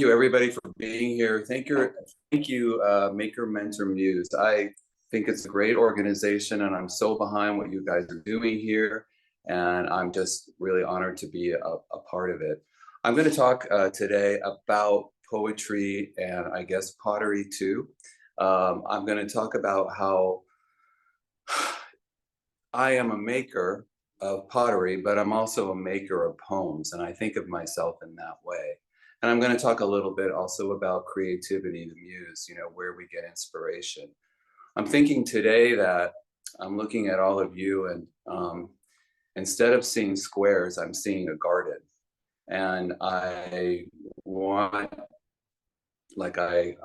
you everybody for being here. Thank you, Maker Mentor Muse. I think it's a great organization, and I'm so behind what you guys are doing here, and I'm just really honored to be a part of it. I'm going to talk today about poetry and I guess pottery too. I'm going to talk about how I am a maker of pottery, but I'm also a maker of poems, and I think of myself in that way. And I'm going to talk a little bit also about creativity, the muse, where we get inspiration. I'm thinking today that I'm looking at all of you, and instead of seeing squares, I'm seeing a garden. And I want, like, I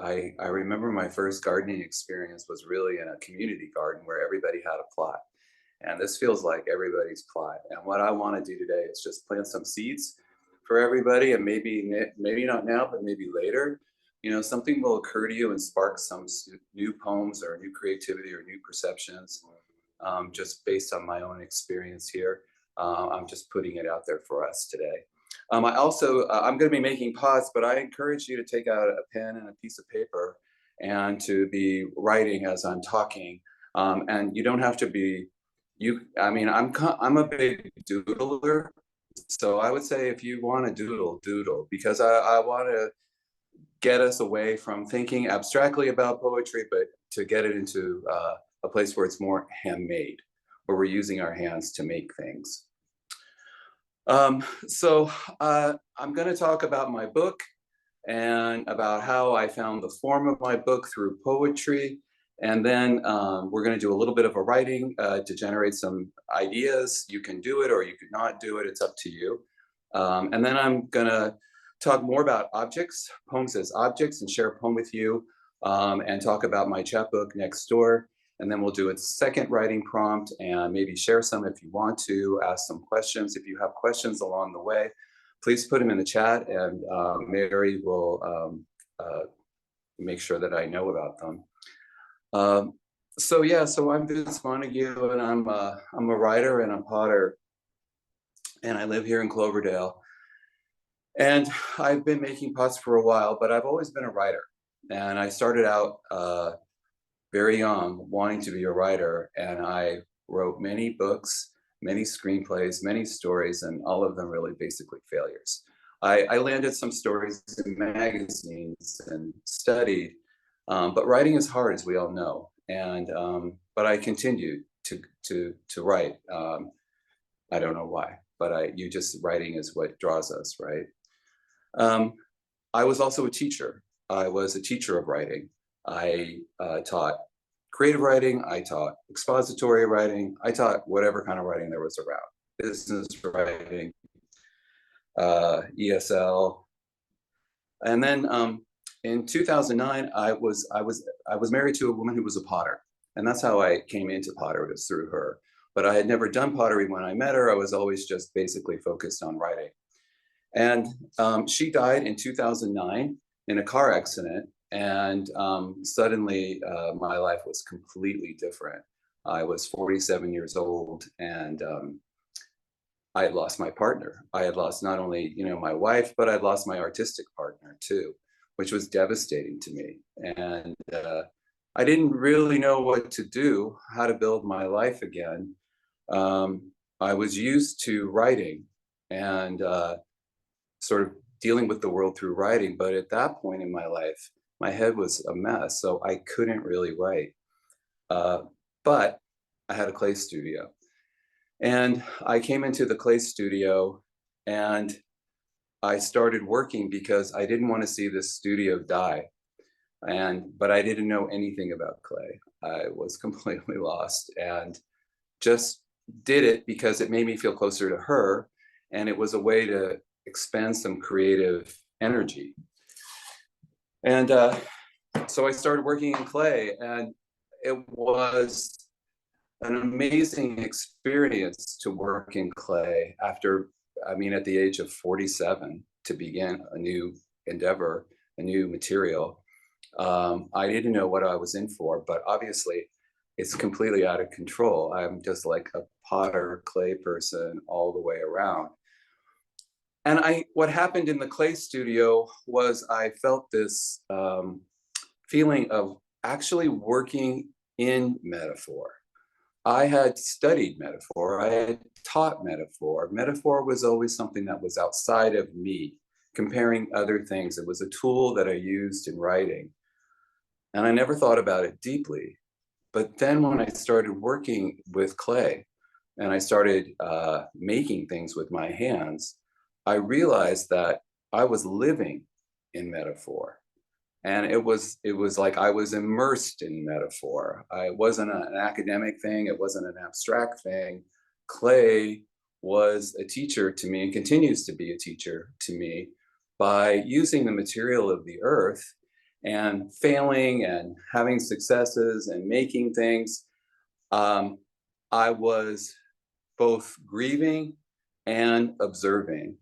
remember my first gardening experience was really in a community garden where everybody had a plot. And this feels like everybody's plot. And what I want to do today is just plant some seeds for everybody, and maybe not now, but maybe later. Something will occur to you and spark some new poems or new creativity or new perceptions, just based on my own experience here. I'm just putting it out there for us today. I'm going to be making pots, but I encourage you to take out a pen and a piece of paper and to be writing as I'm talking. And you don't have to be. I'm a big doodler, so I would say if you want to doodle, because I want to get us away from thinking abstractly about poetry, but to get it into a place where it's more handmade, where we're using our hands to make things. So I'm going to talk about my book and about how I found the form of my book through poetry. And then we're going to do a little bit of a writing to generate some ideas. You can do it or you could not do it. It's up to you. And then I'm going to talk more about objects, poems as objects, and share a poem with you, and talk about my chapbook next door. And then we'll do a second writing prompt and maybe share some if you want to, ask some questions. If you have questions along the way, please put them in the chat, and Mary will make sure that I know about them. So I'm Vince Montague, and I'm a writer and a potter, and I live here in Cloverdale. And I've been making pots for a while, but I've always been a writer. And I started out very young wanting to be a writer, and I wrote many books, many screenplays, many stories, and all of them really basically failures. I landed some stories in magazines and studied, but writing is hard, as we all know. And but I continued to write. I don't know why, but writing is what draws us, right? I was also a teacher. I was a teacher of writing. I taught creative writing. I taught expository writing. I taught whatever kind of writing there was around. Business writing, ESL, and then in 2009, I was married to a woman who was a potter, and that's how I came into pottery, was through her. But I had never done pottery when I met her. I was always just basically focused on writing. And she died in 2009 in a car accident, and suddenly my life was completely different. I was 47 years old, and I had lost my partner. I had lost not only my wife, but I'd lost my artistic partner too, which was devastating to me. And I didn't really know what to do, how to build my life again. I was used to writing and sort of dealing with the world through writing, but at that point in my life, my head was a mess, so I couldn't really write. But I had a clay studio. And I came into the clay studio, and I started working because I didn't want to see this studio die. But I didn't know anything about clay. I was completely lost, and just did it because it made me feel closer to her, and it was a way to expend some creative energy. And so I started working in clay, and it was an amazing experience to work in clay at the age of 47, to begin a new endeavor, a new material. I didn't know what I was in for, but obviously it's completely out of control. I'm just like a potter clay person all the way around. And what happened in the clay studio was I felt this feeling of actually working in metaphor. I had studied metaphor. I had taught metaphor. Metaphor was always something that was outside of me, comparing other things. It was a tool that I used in writing. And I never thought about it deeply. But then when I started working with clay and I started making things with my hands, I realized that I was living in metaphor. And it was like I was immersed in metaphor. It wasn't an academic thing. It wasn't an abstract thing. Clay was a teacher to me and continues to be a teacher to me by using the material of the earth and failing and having successes and making things. Um, I was both grieving and observing.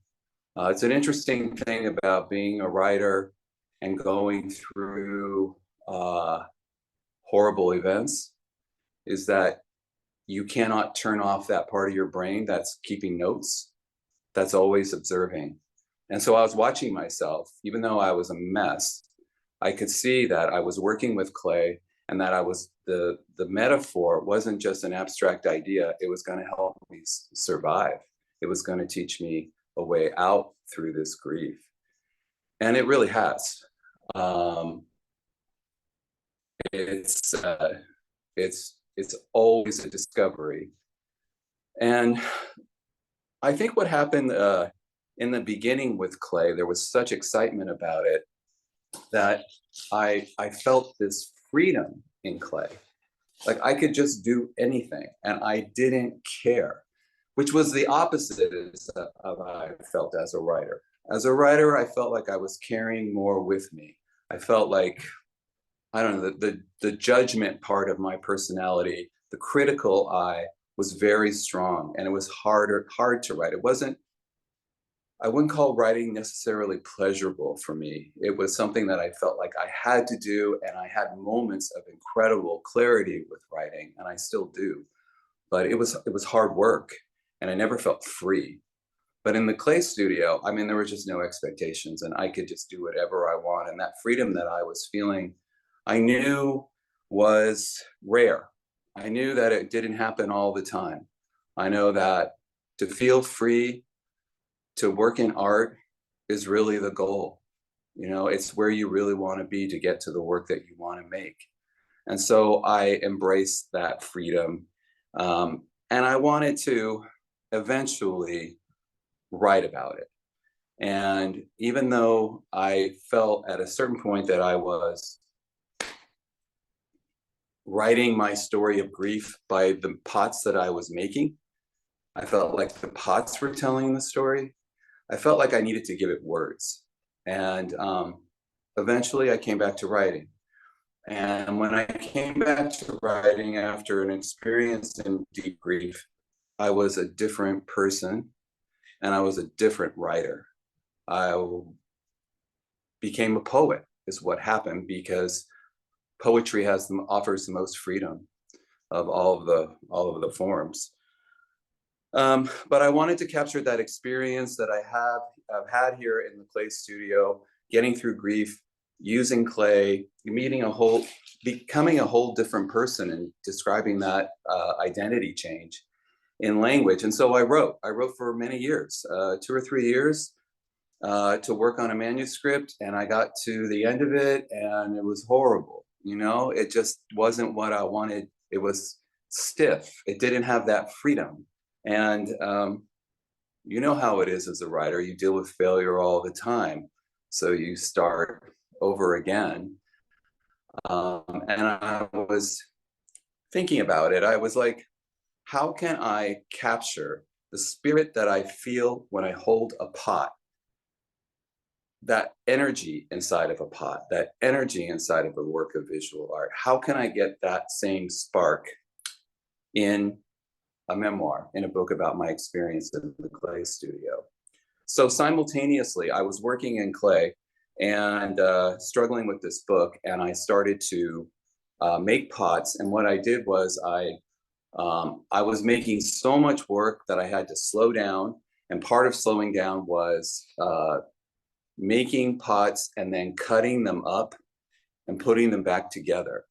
It's an interesting thing about being a writer and going through horrible events is that you cannot turn off that part of your brain that's keeping notes, that's always observing. And so I was watching myself, even though I was a mess, I could see that I was working with clay and that I was the metaphor wasn't just an abstract idea, it was going to help me survive. It was going to teach me a way out through this grief. And it really has. Um, it's it's always a discovery, and I think what happened in the beginning with clay, there was such excitement about it that I felt this freedom in clay, like I could just do anything, and I didn't care, which was the opposite of I felt as a writer. As a writer, I felt like I was carrying more with me. I felt like I don't know, the judgment part of my personality, the critical eye was very strong, and it was hard to write. It wasn't, I wouldn't call writing necessarily pleasurable for me. It was something that I felt like I had to do, and I had moments of incredible clarity with writing, and I still do. But it was hard work, and I never felt free. But in the clay studio, I mean, there were just no expectations, and I could just do whatever I want. And that freedom that I was feeling, I knew was rare. I knew that it didn't happen all the time. I know that to feel free to work in art is really the goal. You know, it's where you really want to be to get to the work that you want to make. And so I embraced that freedom. And I wanted to eventually write about it. And even though I felt at a certain point that I was writing my story of grief by the pots that I was making, I felt like the pots were telling the story. I felt like I needed to give it words. And eventually I came back to writing. And when I came back to writing after an experience in deep grief, I was a different person and I was a different writer. I became a poet is what happened, because poetry offers the most freedom of all of the forms. But I wanted to capture that experience that I've had here in the clay studio, getting through grief, using clay, becoming a whole different person, and describing that identity change in language. And so I wrote for many years, 2 or 3 years, to work on a manuscript, and I got to the end of it and it was horrible. You know, it just wasn't what I wanted. It was stiff. It didn't have that freedom. And you know how it is as a writer, you deal with failure all the time. So you start over again. And I was thinking about it. I was like, how can I capture the spirit that I feel when I hold a pot? That energy inside of a pot, that energy inside of a work of visual art. How can I get that same spark in a memoir, in a book about my experience in the clay studio? So simultaneously, I was working in clay and struggling with this book, and I started to make pots. And what I did was I was making so much work that I had to slow down And part of slowing down was making pots and then cutting them up and putting them back together.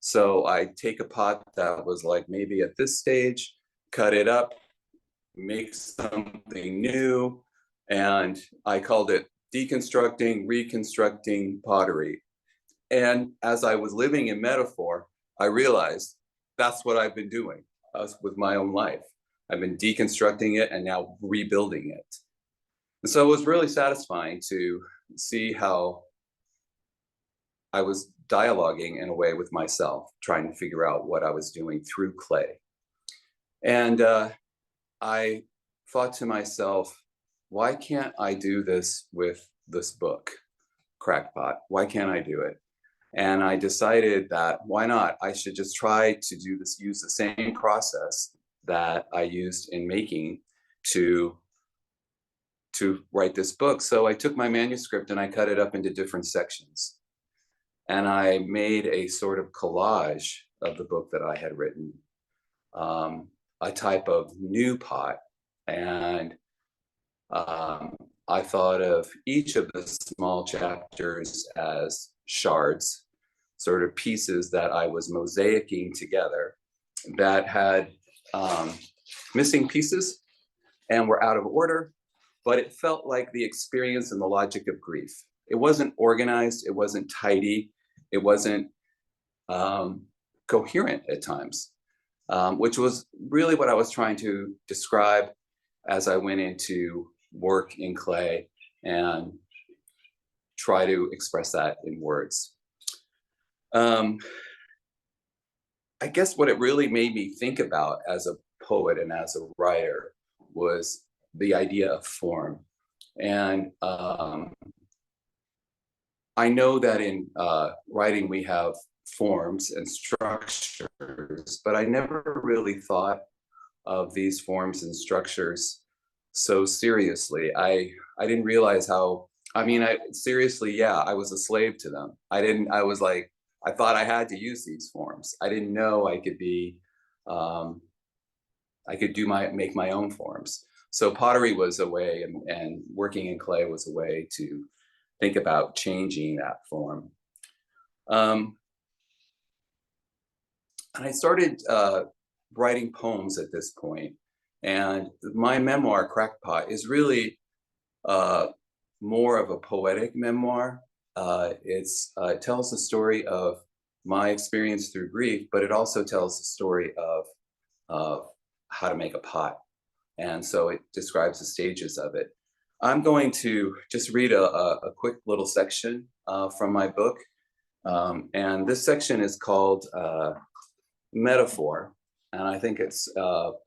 So I take a pot that was like maybe at this stage, cut it up, make something new, and I called it deconstructing, reconstructing pottery. And as I was living in metaphor, I realized that's what I've been doing with my own life. I've been deconstructing it and now rebuilding it. And so it was really satisfying to see how I was dialoguing in a way with myself, trying to figure out what I was doing through clay. And I thought to myself, why can't I do this with this book, Crackpot? Why can't I do it? And I decided that why not? I should just try to do this, use the same process that I used in making to write this book. So I took my manuscript and I cut it up into different sections. And I made a sort of collage of the book that I had written, a type of new pot. And I thought of each of the small chapters as shards, sort of pieces that I was mosaicing together that had missing pieces and were out of order, but it felt like the experience and the logic of grief. It wasn't organized, it wasn't tidy, it wasn't coherent at times, which was really what I was trying to describe as I went into work in clay and try to express that in words. I guess what it really made me think about as a poet and as a writer was the idea of form. And I know that in writing we have forms and structures, but I never really thought of these forms and structures so seriously. I didn't realize how, seriously, yeah, I was a slave to them. I thought I had to use these forms. I didn't know I could be, make my own forms. So pottery was a way, and working in clay was a way to think about changing that form. And I started writing poems at this point. And my memoir, Crackpot, is really more of a poetic memoir. It tells the story of my experience through grief, but it also tells the story of how to make a pot. And so it describes the stages of it. I'm going to just read a quick little section from my book. And this section is called Metaphor. And I think it's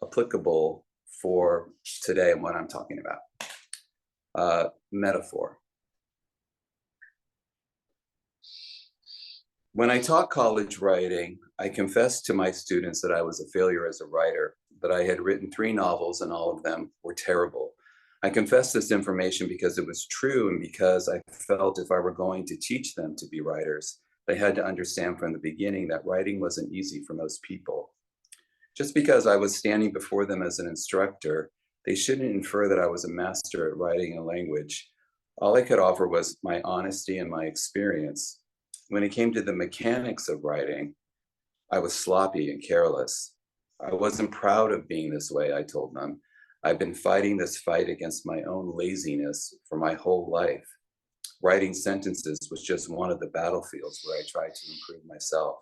applicable for today and what I'm talking about. Metaphor. When I taught college writing, I confessed to my students that I was a failure as a writer, that I had written 3 novels and all of them were terrible. I confessed this information because it was true and because I felt if I were going to teach them to be writers, they had to understand from the beginning that writing wasn't easy for most people. Just because I was standing before them as an instructor, they shouldn't infer that I was a master at writing a language. All I could offer was my honesty and my experience. When it came to the mechanics of writing, I was sloppy and careless. I wasn't proud of being this way, I told them. I've been fighting this fight against my own laziness for my whole life. Writing sentences was just one of the battlefields where I tried to improve myself.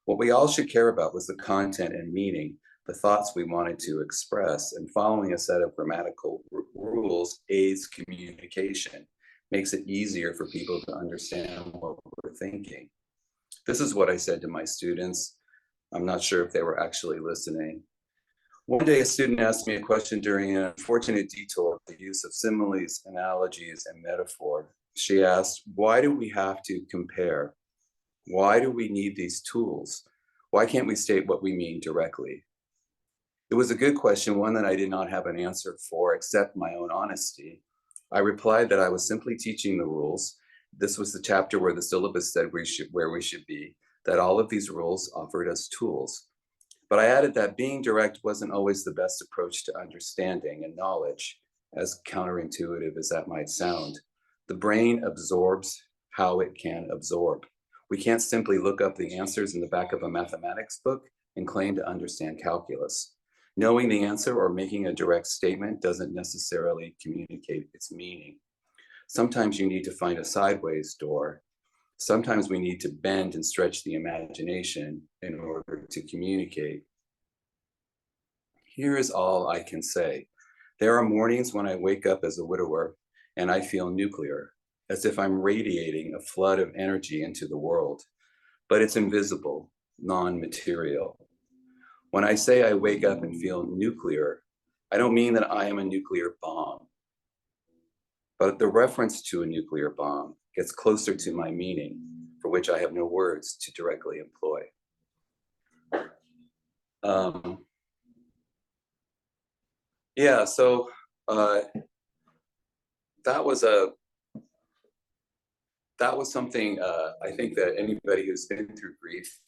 What we all should care about was the content and meaning, the thoughts we wanted to express, and following a set of grammatical rules aids communication, makes it easier for people to understand what we're thinking. This is what I said to my students. I'm not sure if they were actually listening. One day, a student asked me a question during an unfortunate detour of the use of similes, analogies, and metaphor. She asked, why do we have to compare? Why do we need these tools? Why can't we state what we mean directly? It was a good question, one that I did not have an answer for except my own honesty. I replied that I was simply teaching the rules. This was the chapter where the syllabus said where we should be, that all of these rules offered us tools. But I added that being direct wasn't always the best approach to understanding and knowledge, as counterintuitive as that might sound. The brain absorbs how it can absorb. We can't simply look up the answers in the back of a mathematics book and claim to understand calculus. Knowing the answer or making a direct statement doesn't necessarily communicate its meaning. Sometimes you need to find a sideways door. Sometimes we need to bend and stretch the imagination in order to communicate. Here is all I can say. There are mornings when I wake up as a widower and I feel nuclear, as if I'm radiating a flood of energy into the world, but it's invisible, non-material. When I say I wake up and feel nuclear, I don't mean that I am a nuclear bomb, but the reference to a nuclear bomb gets closer to my meaning, for which I have no words to directly employ. Yeah, so that was something I think that anybody who's been through grief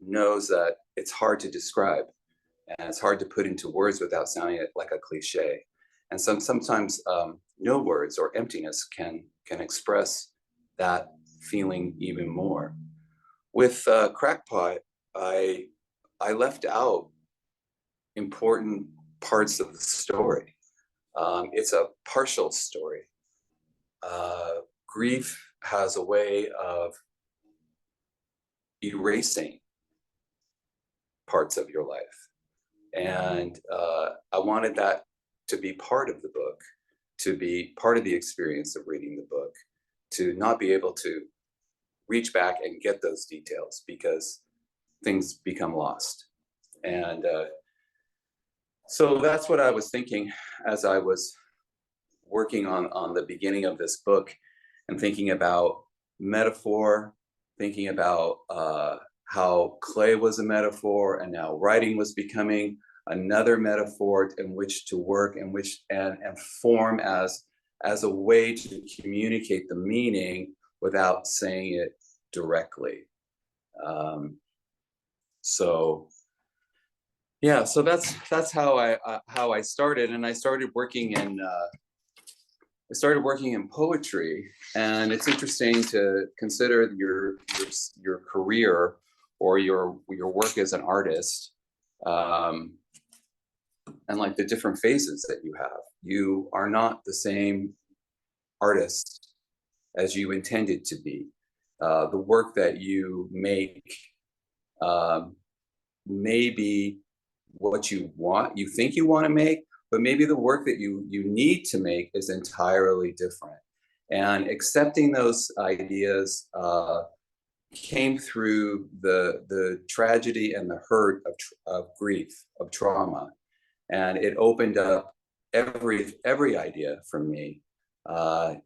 knows that it's hard to describe, and it's hard to put into words without sounding like a cliche. And sometimes no words or emptiness can express that feeling even more. With Crackpot, I left out important parts of the story. It's a partial story. Grief has a way of erasing parts of your life. And I wanted that to be part of the book, to be part of the experience of reading the book, to not be able to reach back and get those details because things become lost. And so that's what I was thinking as I was working on the beginning of this book and thinking about metaphor, thinking about how clay was a metaphor and now writing was becoming another metaphor in which to work and form as a way to communicate the meaning without saying it directly. So yeah, so that's how I started, and I started working in poetry, and it's interesting to consider your career or your work as an artist, and like the different phases that you have. You are not the same artist as you intended to be. The work that you make may be what you think you want to make, but maybe the work that you need to make is entirely different. And accepting those ideas came through the tragedy and the hurt of grief, of trauma. And it opened up every idea for me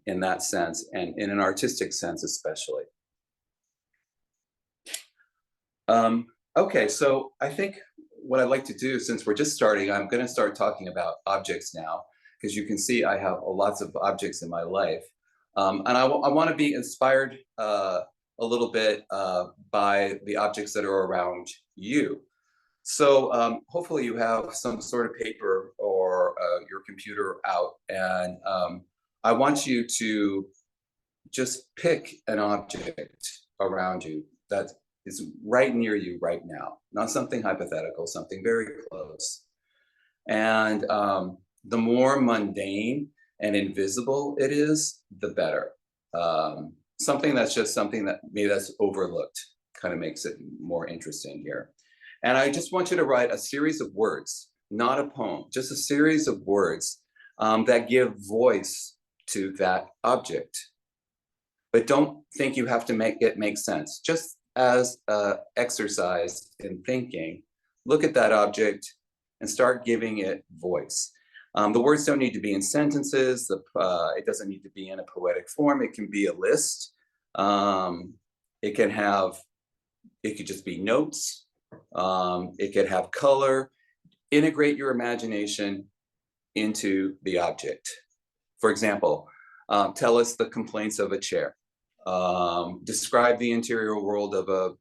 in that sense, and in an artistic sense especially. Okay, so I think what I'd like to do, since we're just starting, I'm going to start talking about objects now, because you can see I have lots of objects in my life. And I want to be inspired a little bit by the objects that are around you. So hopefully you have some sort of paper or your computer out, and I want you to just pick an object around you that is right near you right now, not something hypothetical, something very close. And the more mundane and invisible it is, the better. Something that's just something that maybe that's overlooked kind of makes it more interesting here. And I just want you to write a series of words, not a poem, just a series of words that give voice to that object. But don't think you have to make it make sense. Just as an exercise in thinking, look at that object and start giving it voice. The words don't need to be in sentences. It doesn't need to be in a poetic form. It can be a list. It could just be notes. It could have color. Integrate your imagination into the object. For example, tell us the complaints of a chair. Describe the interior world of a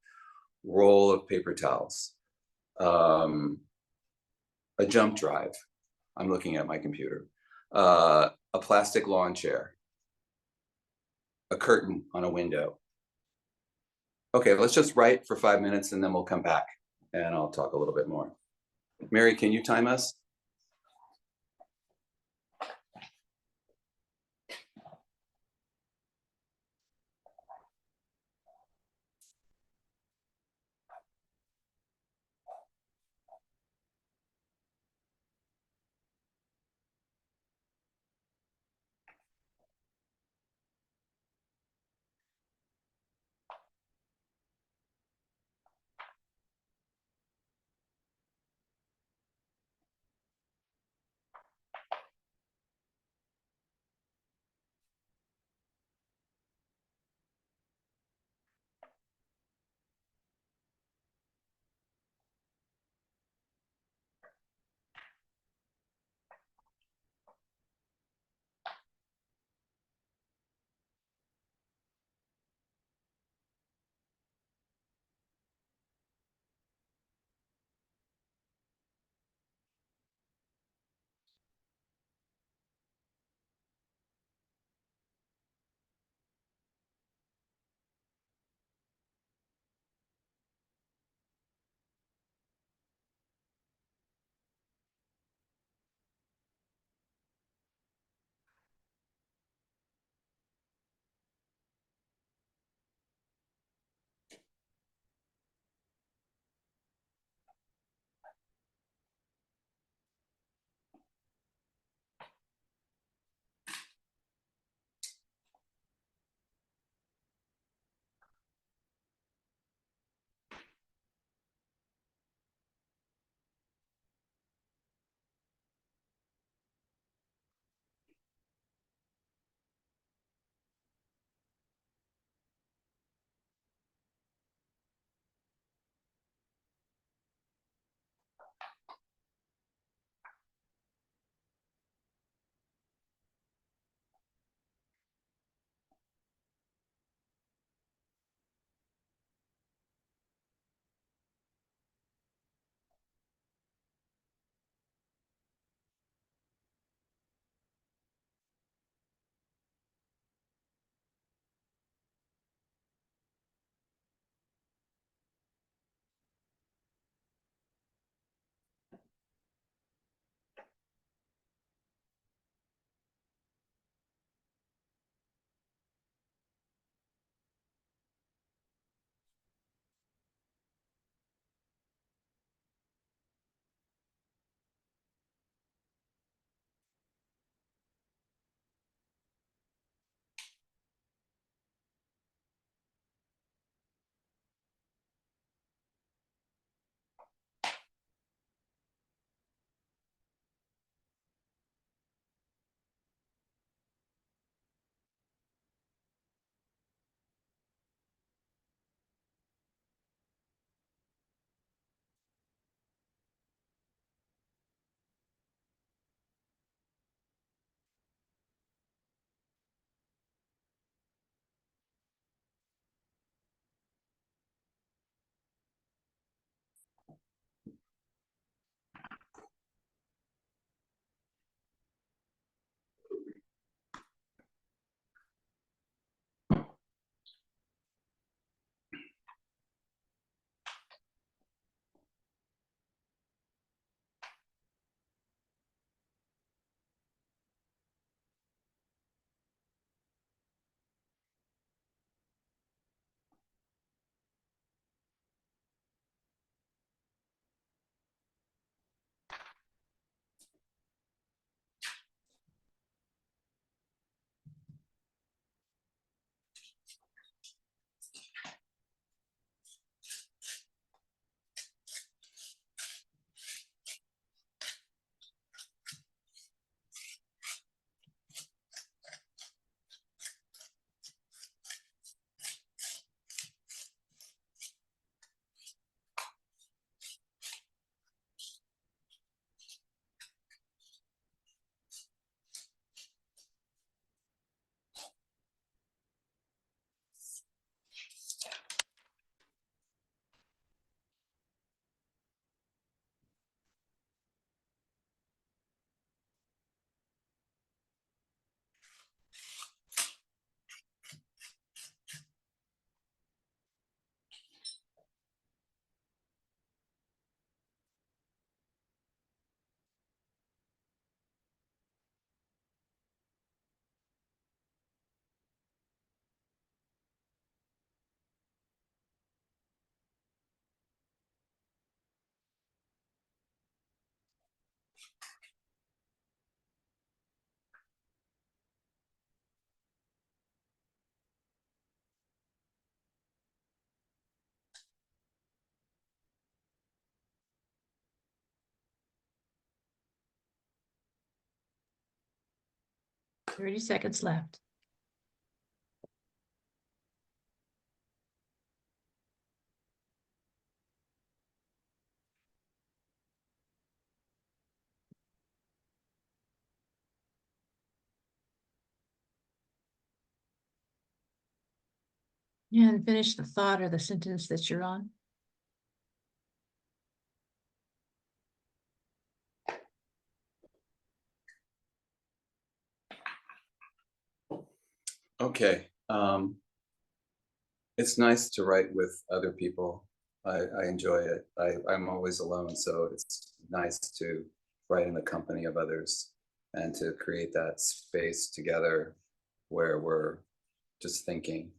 roll of paper towels. um, a jump drive. I'm looking at my computer. A plastic lawn chair, a curtain on a window. Okay, let's just write for 5 minutes and then we'll come back and I'll talk a little bit more. Mary, can you time us? 30 seconds left. And finish the thought or the sentence that you're on. Okay. It's nice to write with other people. I enjoy it. I'm always alone, so it's nice to write in the company of others and to create that space together where we're just thinking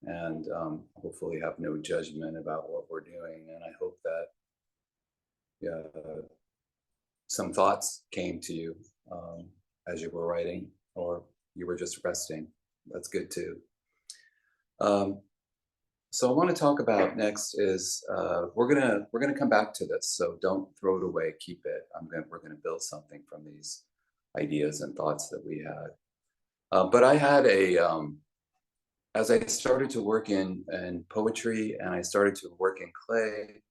and hopefully have no judgment about what we're doing. And I hope that some thoughts came to you as you were writing, or you were just resting. That's good too. So I want to talk about next is we're gonna come back to this. So don't throw it away. Keep it. We're gonna build something from these ideas and thoughts that we had. But I had as I started to work in poetry and I started to work in clay,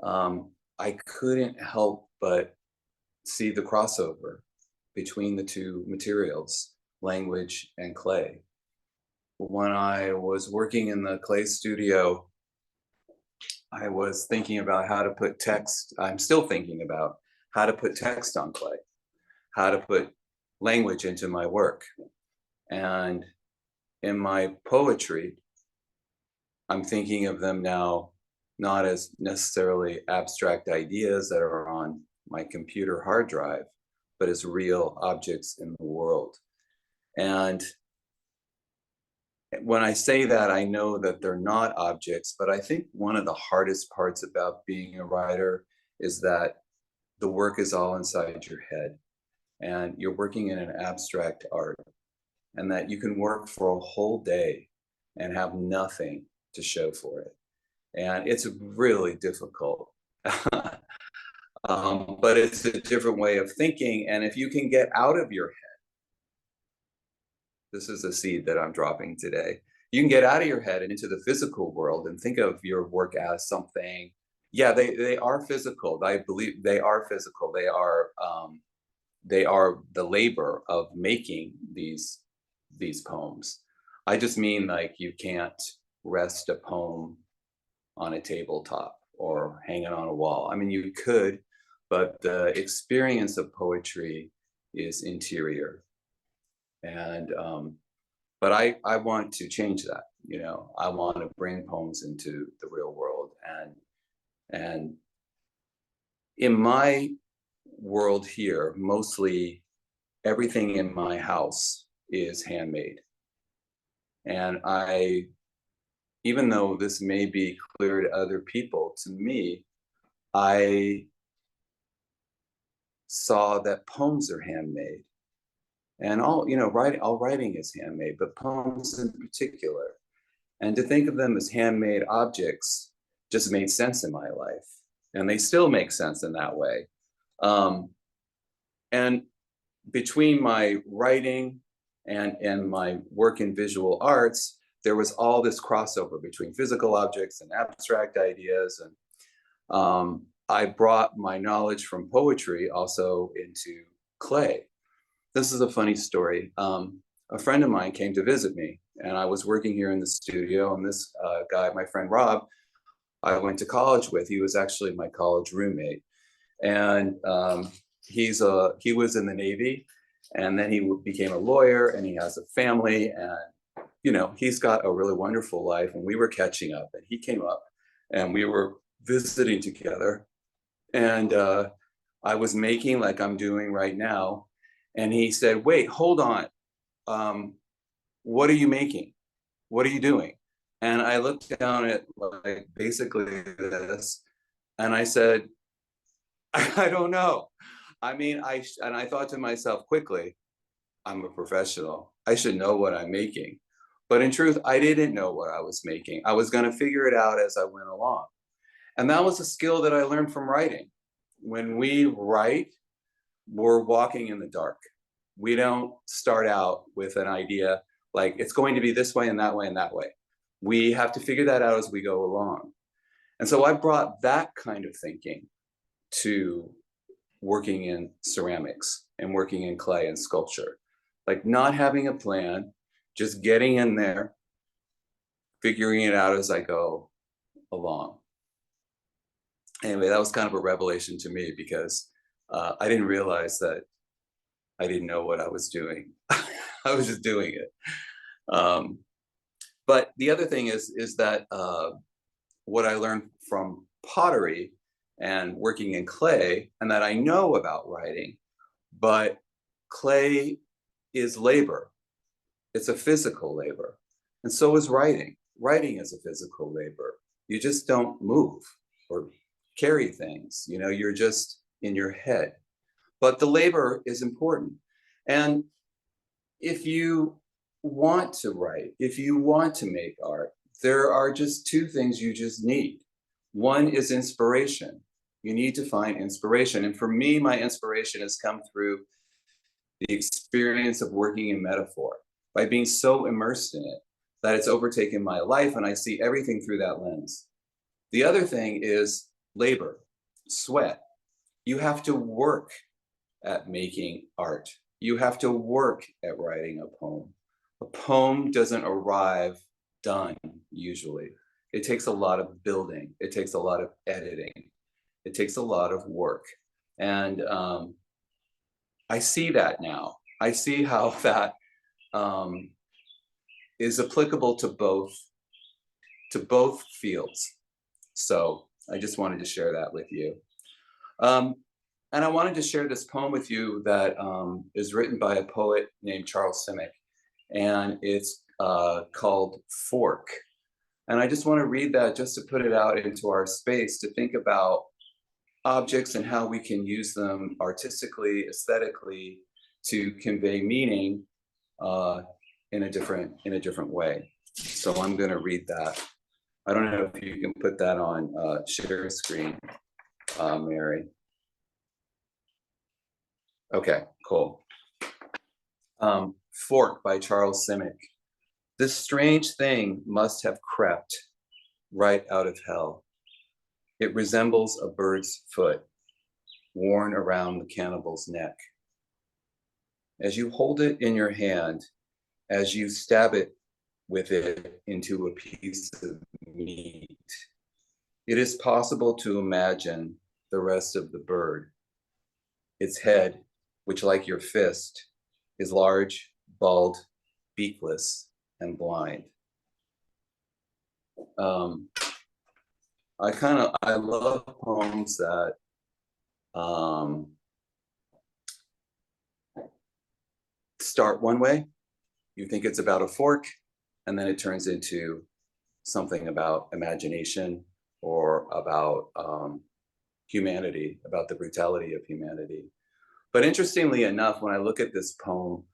I couldn't help but see the crossover between the two materials, language and clay. When I was working in the clay studio, I was thinking about how to put text. I'm still thinking about how to put text on clay, how to put language into my work. And in my poetry, I'm thinking of them now not as necessarily abstract ideas that are on my computer hard drive, but as real objects in the world. And when I say that, I know that they're not objects, but I think one of the hardest parts about being a writer is that the work is all inside your head and you're working in an abstract art, and that you can work for a whole day and have nothing to show for it. And it's really difficult. But it's a different way of thinking. And if you can get out of your head, this is a seed that I'm dropping today. You can get out of your head and into the physical world and think of your work as something. Yeah, they are physical. I believe they are physical. They are the labor of making these poems. I just mean like you can't rest a poem on a tabletop or hang it on a wall. I mean, you could, but the experience of poetry is interior. And but I want to change that. You know, I want to bring poems into the real world, and in my world here, mostly everything in my house is handmade. And even though this may be clear to other people, to me, I saw that poems are handmade. And all writing is handmade, but poems in particular. And to think of them as handmade objects just made sense in my life. And they still make sense in that way. And between my writing and my work in visual arts, there was all this crossover between physical objects and abstract ideas. And I brought my knowledge from poetry also into clay. This is a funny story. A friend of mine came to visit me, and I was working here in the studio, and this guy, my friend Rob, I went to college with. He was actually my college roommate. And he was in the Navy, and then he became a lawyer, and he has a family, and he's got a really wonderful life. And we were catching up, and he came up, and we were visiting together, and I was making like I'm doing right now, and he said, "Wait, hold on. What are you making? What are you doing?" And I looked down at like basically this, and I said, "I don't know. I mean, and I thought to myself quickly, I'm a professional. I should know what I'm making. But in truth, I didn't know what I was making. I was going to figure it out as I went along. And that was a skill that I learned from writing. When we write, we're walking in the dark. We don't start out with an idea like it's going to be this way and that way and that way. We have to figure that out as we go along. And so I brought that kind of thinking to working in ceramics and working in clay and sculpture. Like not having a plan, just getting in there, figuring it out as I go along. Anyway, that was kind of a revelation to me because I didn't realize that I didn't know what I was doing. I was just doing it. But the other thing is that what I learned from pottery and working in clay, and that I know about writing, but clay is labor. It's a physical labor. And so is writing. Writing is a physical labor. You just don't move or carry things, you know, you're just in your head. But the labor is important. And if you want to write, if you want to make art, there are just two things you just need. One is inspiration. You need to find inspiration. And for me, my inspiration has come through the experience of working in metaphor, by being so immersed in it that it's overtaken my life and I see everything through that lens. The other thing is labor, sweat. You have to work at making art. You have to work at writing a poem. A poem doesn't arrive done usually. It takes a lot of building. It takes a lot of editing. It takes a lot of work. And I see that now. I see how that is applicable to both fields. So I just wanted to share that with you. And I wanted to share this poem with you that is written by a poet named Charles Simic, and it's called Fork. And I just want to read that just to put it out into our space to think about objects and how we can use them artistically, aesthetically, to convey meaning in a different way. So I'm going to read that. I don't know if you can put that on share screen, Mary. Okay, cool. Fork by Charles Simic. This strange thing must have crept right out of hell. It resembles a bird's foot worn around the cannibal's neck. As you hold it in your hand, as you stab it with it into a piece of meat, it is possible to imagine the rest of the bird. Its head, which like your fist, is large, bald, beakless, and blind. I love poems that start one way. You think it's about a fork, and then it turns into something about imagination or about humanity, about the brutality of humanity. But interestingly enough, when I look at this poem,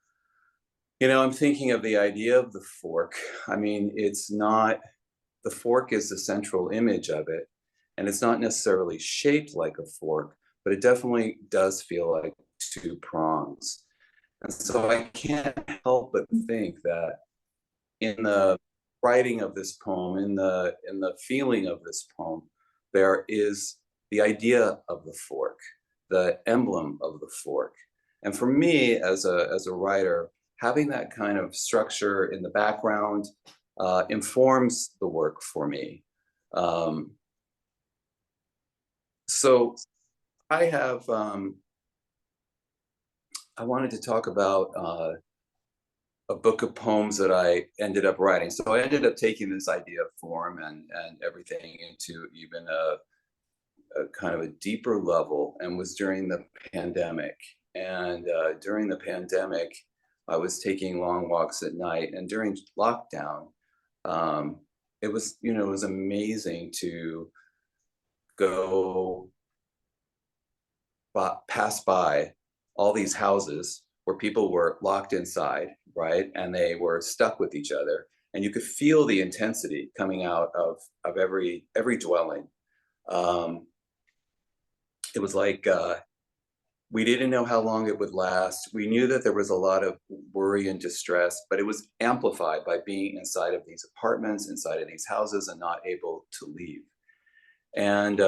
you know, I'm thinking of the idea of the fork. I mean, it's not, the fork is the central image of it, and it's not necessarily shaped like a fork, but it definitely does feel like two prongs. And so I can't help but think that in the writing of this poem, in the feeling of this poem, there is the idea of the fork, the emblem of the fork. And for me, as a writer, having that kind of structure in the background informs the work for me. So I have, I wanted to talk about a book of poems that I ended up writing. So I ended up taking this idea of form and everything into even a kind of a deeper level, and was during the pandemic. And during the pandemic, I was taking long walks at night, and during lockdown, it was, you know, it was amazing to go pass by all these houses where people were locked inside, right? And they were stuck with each other. And you could feel the intensity coming out of every dwelling. Um, it was like we didn't know how long it would last. We knew that there was a lot of worry and distress, but it was amplified by being inside of these apartments, inside of these houses, and not able to leave. And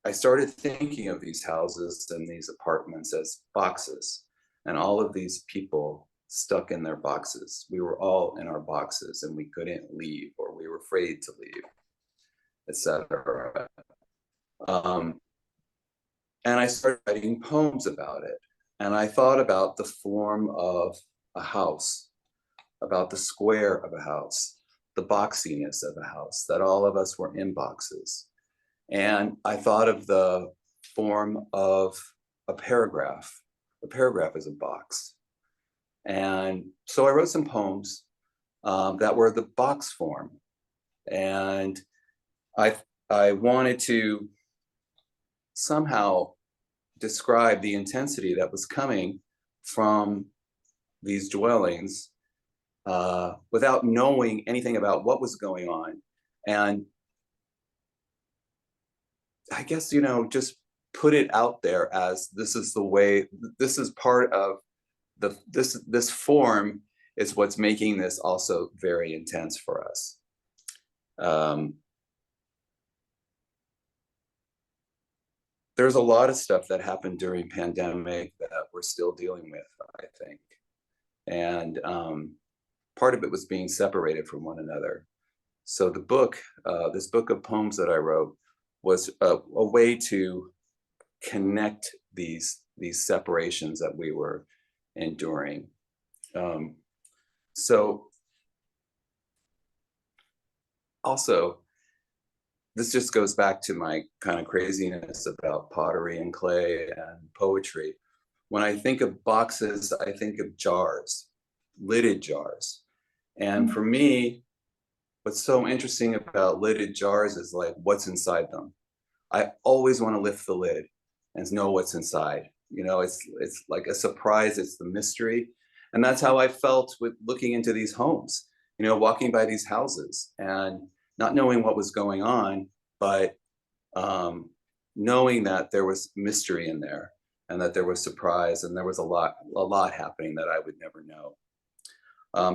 I started thinking of these houses and these apartments as boxes, and all of these people stuck in their boxes. We were all in our boxes, and we couldn't leave, or we were afraid to leave, etc. And I started writing poems about it. And I thought about the form of a house, about the square of a house, the boxiness of a house, that all of us were in boxes. And I thought of the form of a paragraph. A paragraph is a box. And so I wrote some poems that were the box form. And I wanted to somehow describe the intensity that was coming from these dwellings without knowing anything about what was going on. And I guess, you know, just put it out there as this is the way, this is part of this form is what's making this also very intense for us. There's a lot of stuff that happened during pandemic that we're still dealing with, I think. And part of it was being separated from one another. So the book, this book of poems that I wrote was a way to connect these separations that we were enduring. So also, this just goes back to my kind of craziness about pottery and clay and poetry. When I think of boxes, I think of jars, lidded jars. And for me, what's so interesting about lidded jars is like what's inside them. I always want to lift the lid and know what's inside. You know, it's like a surprise, it's the mystery. And that's how I felt with looking into these homes, you know, walking by these houses and not knowing what was going on, but knowing that there was mystery in there and that there was surprise and there was a lot happening that I would never know.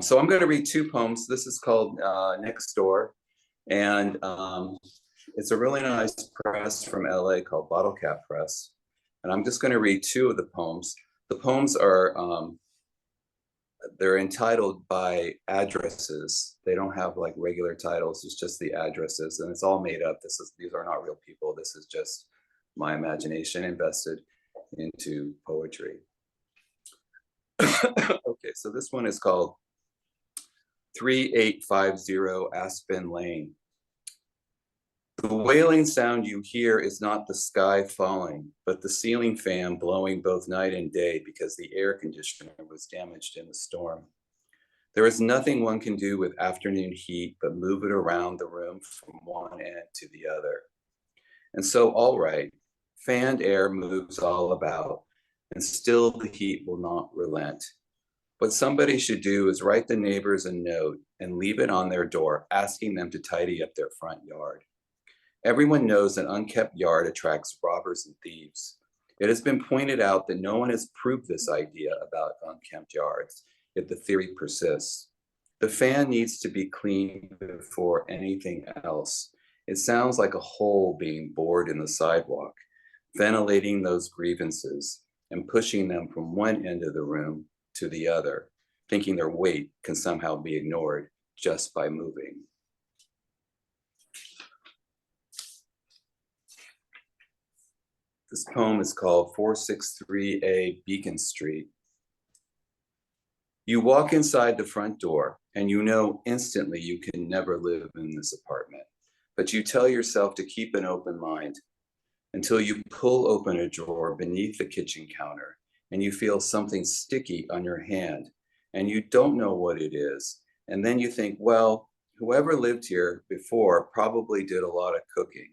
So I'm going to read two poems. This is called Next Door, and it's a really nice press from LA called Bottle Cap Press. And I'm just going to read two of the poems. The poems are they're entitled by addresses. They don't have like regular titles. It's just the addresses, and it's all made up. These are not real people. This is just my imagination invested into poetry. Okay, so this one is called 3850 Aspen Lane. The wailing sound you hear is not the sky falling, but the ceiling fan blowing both night and day because the air conditioner was damaged in the storm. There is nothing one can do with afternoon heat but move it around the room from one end to the other. And so, all right, fanned air moves all about, and still the heat will not relent. What somebody should do is write the neighbors a note and leave it on their door, asking them to tidy up their front yard. Everyone knows an unkept yard attracts robbers and thieves. It has been pointed out that no one has proved this idea about unkempt yards, yet the theory persists. The fan needs to be cleaned before anything else. It sounds like a hole being bored in the sidewalk, ventilating those grievances and pushing them from one end of the room to the other, thinking their weight can somehow be ignored just by moving. This poem is called 463A Beacon Street. You walk inside the front door and you know instantly you can never live in this apartment, but you tell yourself to keep an open mind until you pull open a drawer beneath the kitchen counter and you feel something sticky on your hand and you don't know what it is. And then you think, well, whoever lived here before probably did a lot of cooking,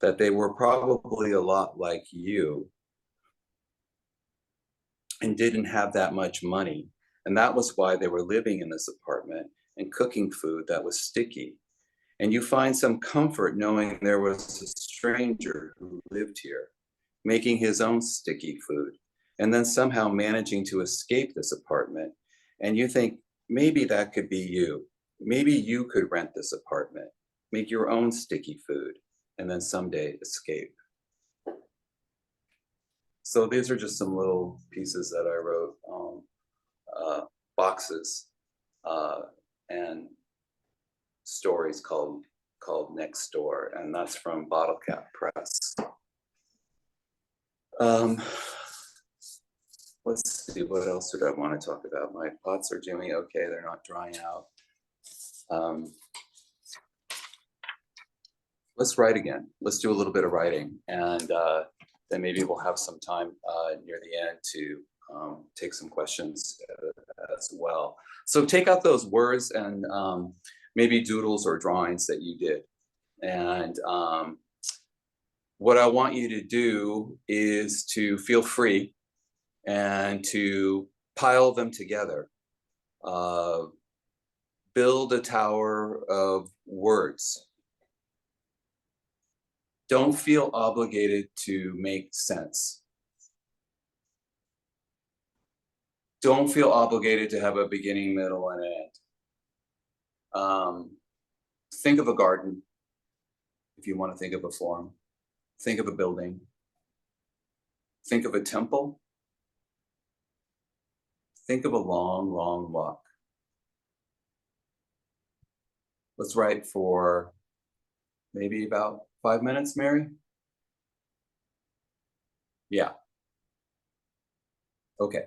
that they were probably a lot like you, and didn't have that much money. And that was why they were living in this apartment and cooking food that was sticky. And you find some comfort knowing there was a stranger who lived here, making his own sticky food, and then somehow managing to escape this apartment. And you think, maybe that could be you. Maybe you could rent this apartment, make your own sticky food, and then someday escape. So these are just some little pieces that I wrote, boxes, uh, and stories called Next Door, and that's from Bottle Cap Press. Um, let's see, what else did I want to talk about? My pots are doing okay, they're not drying out. Let's write again. Let's do a little bit of writing, and then maybe we'll have some time near the end to take some questions as well. So take out those words and maybe doodles or drawings that you did. And what I want you to do is to feel free and to pile them together. Build a tower of words. Don't feel obligated to make sense. Don't feel obligated to have a beginning, middle, and end. Think of a garden, if you want to think of a form. Think of a building. Think of a temple. Think of a long, long walk. Let's write for maybe about 5 minutes, Mary? Yeah. Okay.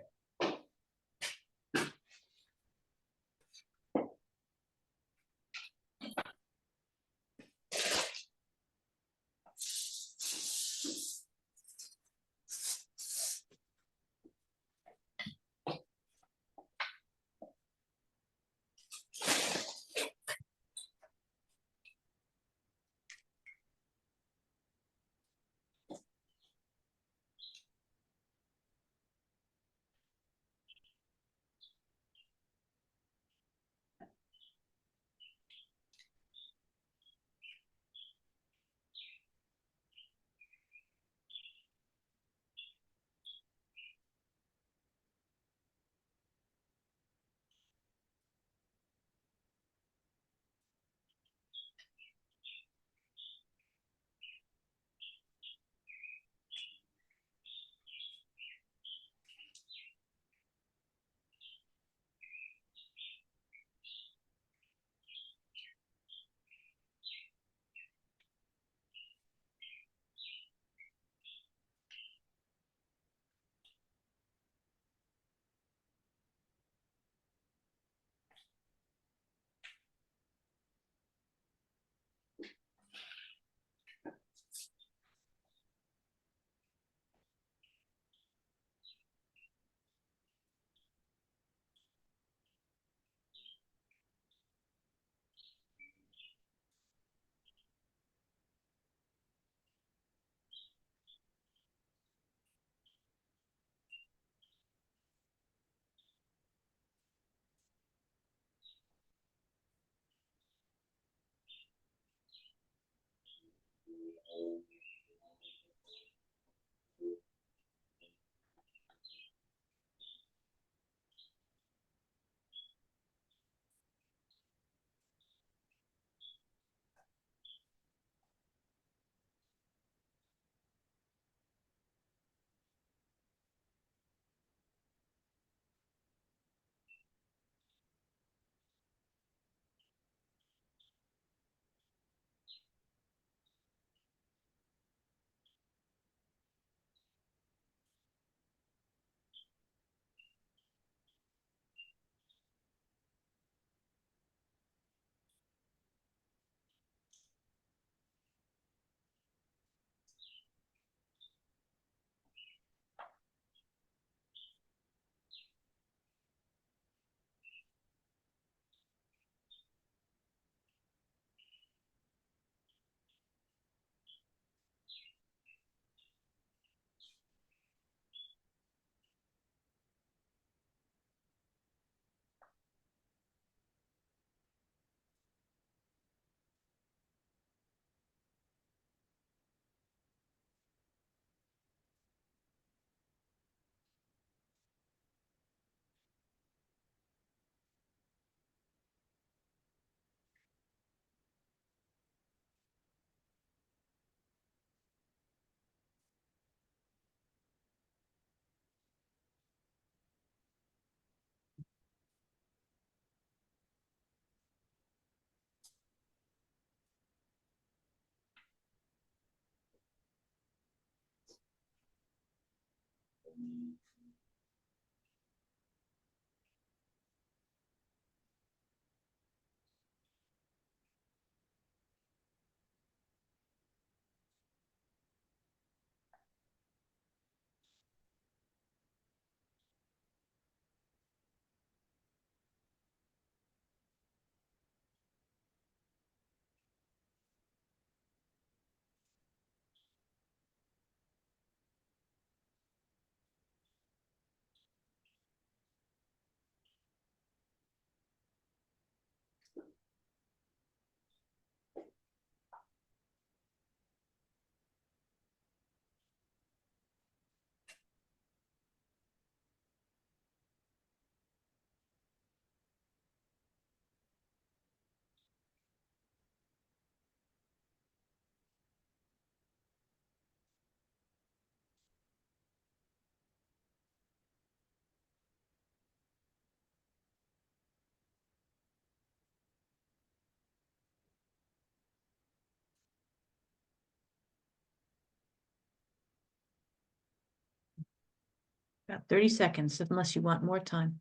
About 30 seconds, unless you want more time.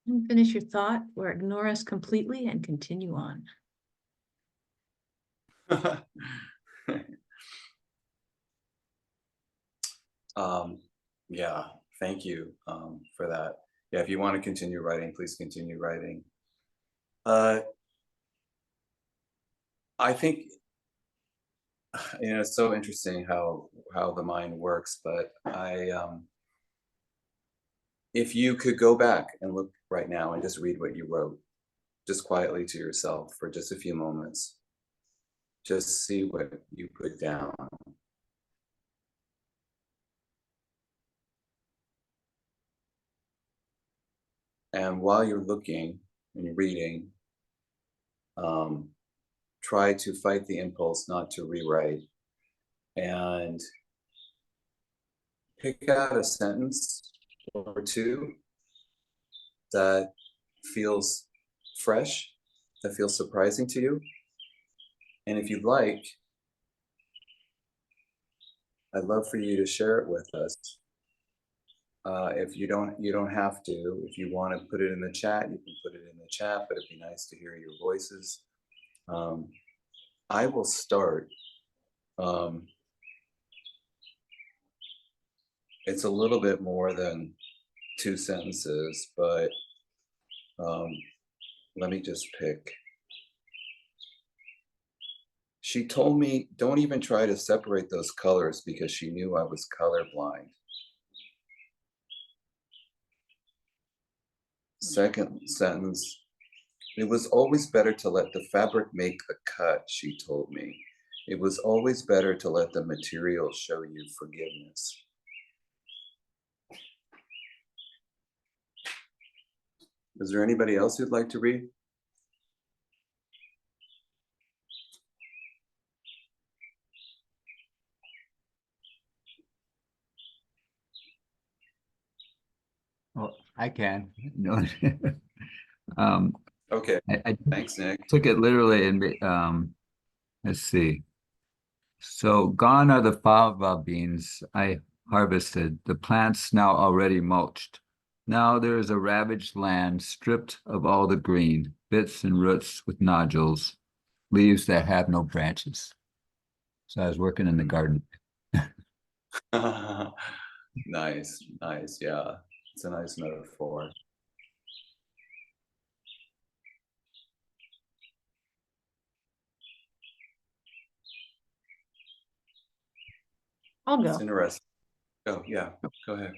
And finish your thought or ignore us completely and continue on. Yeah, thank you for that. Yeah, if you want to continue writing, please continue writing. I think it's so interesting how the mind works, but if you could go back and look right now and just read what you wrote, just quietly to yourself for just a few moments, just see what you put down. And while you're looking and you're reading, try to fight the impulse not to rewrite and pick out a sentence or two that feels fresh, that feels surprising to you. And if you'd like, I'd love for you to share it with us. If you don't have to. If you want to put it in the chat, you can put it in the chat, but it'd be nice to hear your voices. I will start. It's a little bit more than 2 sentences, but let me just pick. She told me, don't even try to separate those colors because she knew I was colorblind. Second sentence, it was always better to let the fabric make the cut, she told me. It was always better to let the material show you forgiveness. Is there anybody else who'd like to read? Well, I can. No. Okay, I thanks, Nick. took it literally and let's see. So gone are the fava beans I harvested, the plants now already mulched. Now there is a ravaged land stripped of all the green, bits and roots with nodules, leaves that have no branches. So I was working in the garden. Nice, yeah. It's a nice metaphor. I'll It's go. interesting. Oh, yeah, go ahead.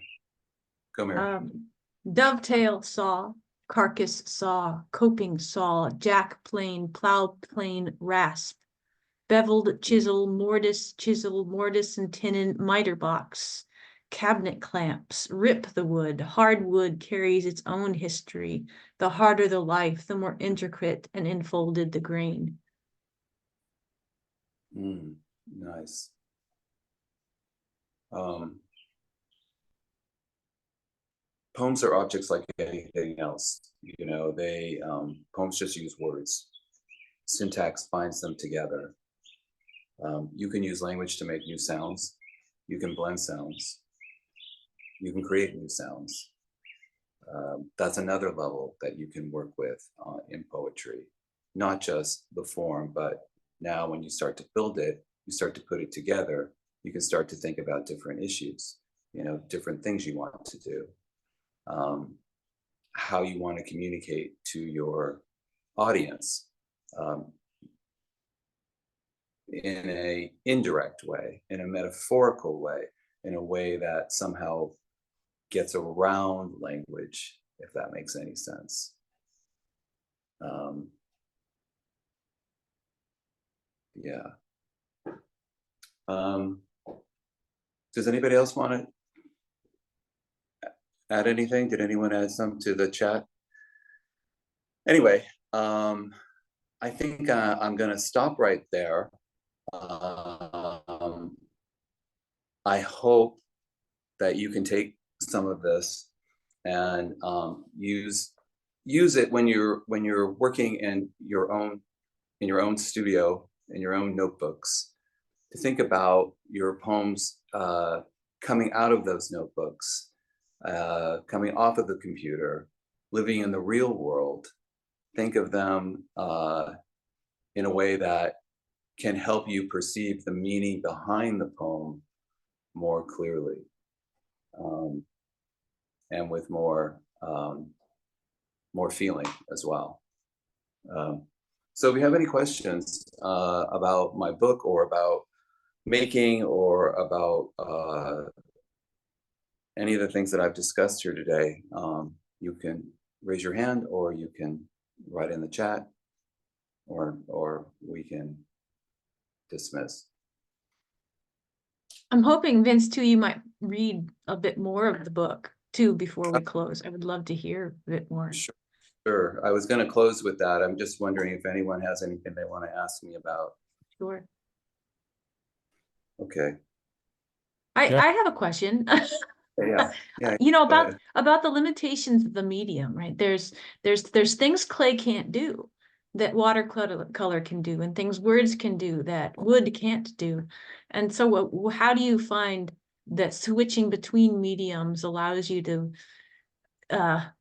Go, Mary. Dovetail saw, carcass saw, coping saw, jack plane, plow plane rasp, beveled chisel, mortise, and tenon, miter box, cabinet clamps, rip the wood. Hard wood carries its own history. The harder the life, the more intricate and enfolded the grain. Nice. Poems are objects like anything else. You know, they poems just use words. Syntax binds them together. You can use language to make new sounds. You can blend sounds. You can create new sounds. That's another level that you can work with in poetry. Not just the form, but now when you start to build it, you start to put it together, you can start to think about different issues, you know, different things you want to do, how you want to communicate to your audience in an indirect way, in a metaphorical way, in a way that somehow gets around language, if that makes any sense. Yeah. Does anybody else want to add anything? Did anyone add some to the chat? Anyway, I think I'm going to stop right there. I hope that you can take some of this and use it when you're working in your own studio, in your own notebooks, to think about your poems coming out of those notebooks, coming off of the computer, living in the real world. Think of them in a way that can help you perceive the meaning behind the poem more clearly, and with more feeling as well. So if you have any questions about my book, or about making, or about any of the things that I've discussed here today, you can raise your hand, or you can write in the chat, or we can dismiss. I'm hoping, Vince, too, you might read a bit more of the book too before we close. I would love to hear a bit more. Sure. I was going to close with that. I'm just wondering if anyone has anything they want to ask me about. Sure. Okay. I have a question. Yeah. You know, about the limitations of the medium, right? There's things clay can't do that watercolor can do, and things words can do that wood can't do. And so how do you find that switching between mediums allows you to I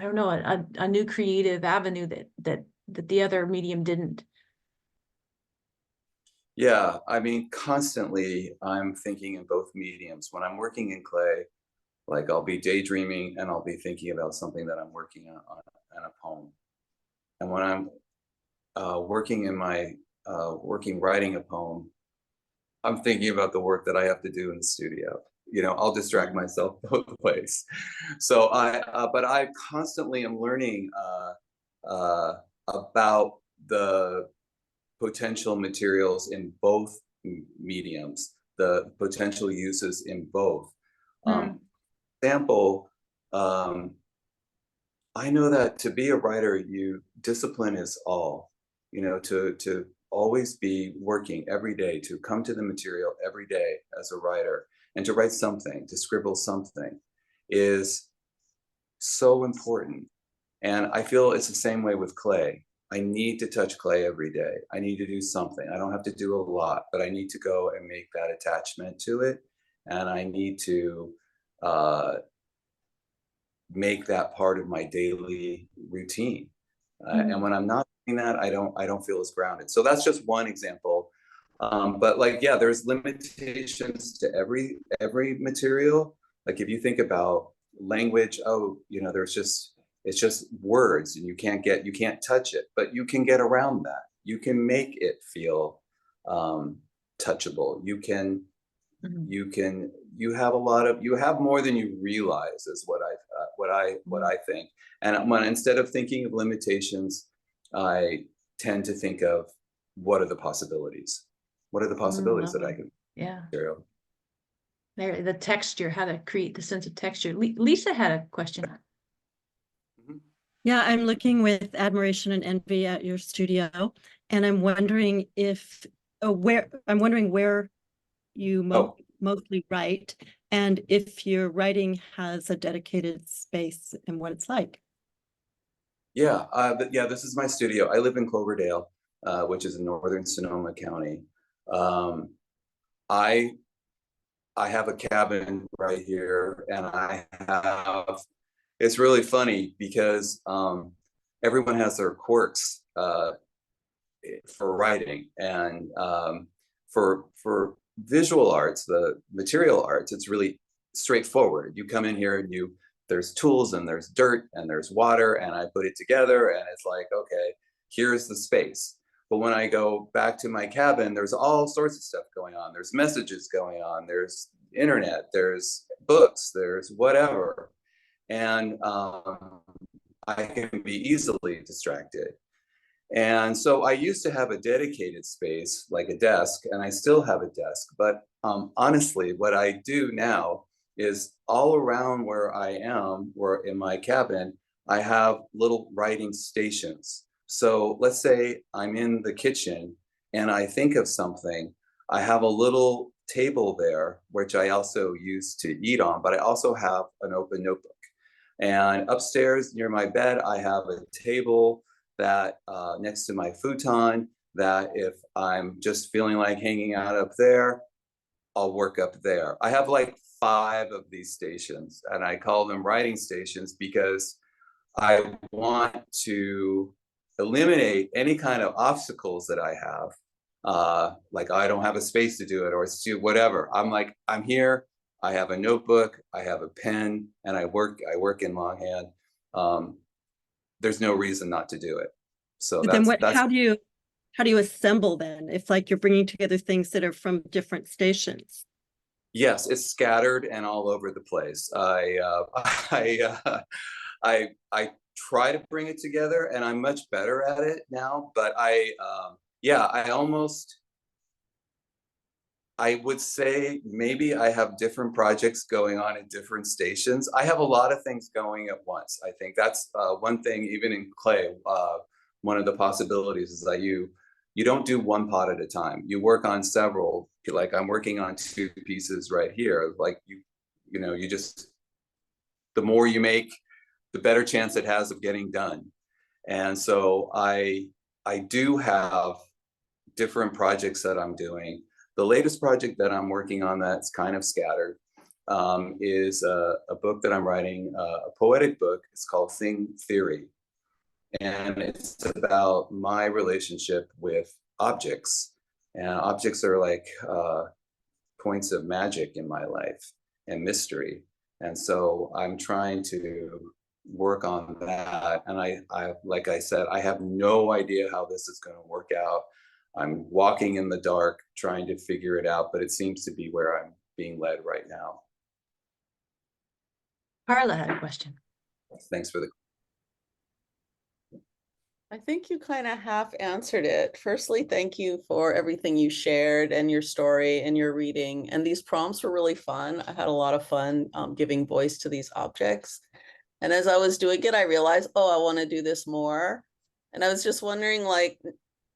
don't know, a new creative avenue that the other medium didn't? Yeah, I mean, constantly I'm thinking in both mediums. When I'm working in clay, like I'll be daydreaming and I'll be thinking about something that I'm working on a poem. And when I'm working in my writing a poem, I'm thinking about the work that I have to do in the studio. You know, I'll distract myself both ways. So but I constantly am learning about the potential materials in both mediums, the potential uses in both. Example, I know that to be a writer, discipline is all. You know, to always be working every day, to come to the material every day as a writer, and to write something, to scribble something, is so important. And I feel it's the same way with clay. I need to touch clay every day. I need to do something. I don't have to do a lot, but I need to go and make that attachment to it. And I need to make that part of my daily routine. And when I'm not doing that, I don't feel as grounded. So that's just one example. But like, yeah, there's limitations to every material. Like if you think about language, you know, it's just words, and you can't touch it, but you can get around that. You can make it feel touchable. You have more than you realize, is what I think. And instead of thinking of limitations, I tend to think of what are the possibilities? What are the possibilities that I can? Yeah. Material. There, the texture, how to create the sense of texture. Lisa had a question. Yeah, I'm looking with admiration and envy at your studio, and I'm wondering if where you mostly write, and if your writing has a dedicated space and what it's like. Yeah, yeah, this is my studio. I live in Cloverdale, which is in northern Sonoma County. I have a cabin right here, and it's really funny because everyone has their quirks for writing, and for visual arts, the material arts, it's really straightforward. You come in here and there's tools and there's dirt and there's water, and I put it together, and it's like, okay, here's the space. But when I go back to my cabin, there's all sorts of stuff going on. There's messages going on. There's internet. There's books. There's whatever. And I can be easily distracted. And so I used to have a dedicated space, like a desk, and I still have a desk. But honestly, what I do now is all around where I am, or in my cabin, I have little writing stations. So let's say I'm in the kitchen and I think of something. I have a little table there, which I also use to eat on, but I also have an open notebook. And upstairs near my bed, I have a table that next to my futon, that if I'm just feeling like hanging out up there, I'll work up there. I have like 5 of these stations, and I call them writing stations because I want to eliminate any kind of obstacles that I have. Like I don't have a space to do it, or to do whatever. I'm like, I'm here. I have a notebook, I have a pen, and I work in longhand. There's no reason not to do it. So But then how do you assemble then, if like you're bringing together things that are from different stations? Yes, it's scattered and all over the place. I try to bring it together, and I'm much better at it now. But I would say maybe I have different projects going on at different stations. I have a lot of things going at once. I think that's one thing, even in clay, one of the possibilities is that you don't do one pot at a time. You work on several. Like I'm working on 2 pieces right here. Like you just, the more you make, the better chance it has of getting done. And so I do have different projects that I'm doing. The latest project that I'm working on that's kind of scattered is a book that I'm writing, a poetic book. It's called Thing Theory. And it's about my relationship with objects. And objects are like points of magic in my life and mystery. And so I'm trying to work on that. And I like I said, I have no idea how this is going to work out. I'm walking in the dark, trying to figure it out, but it seems to be where I'm being led right now. Carla had a question. Thanks for the. I think you kind of half answered it. Firstly, thank you for everything you shared and your story and your reading. And these prompts were really fun. I had a lot of fun giving voice to these objects. And as I was doing it, I realized, oh, I want to do this more. And I was just wondering, like,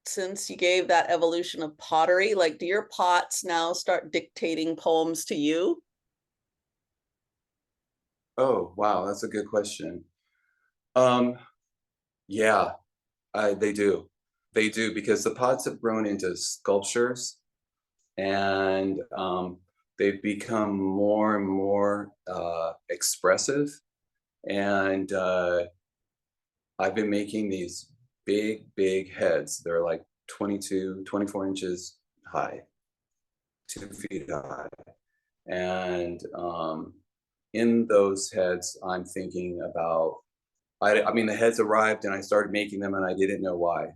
since you gave that evolution of pottery, like, do your pots now start dictating poems to you? Oh, wow, that's a good question. Yeah, they do. They do, because the pots have grown into sculptures, and they've become more and more expressive. And I've been making these big heads. They're like 24 inches high, 2 feet high. And in those heads, I'm thinking about, I mean, the heads arrived and I started making them and I didn't know why.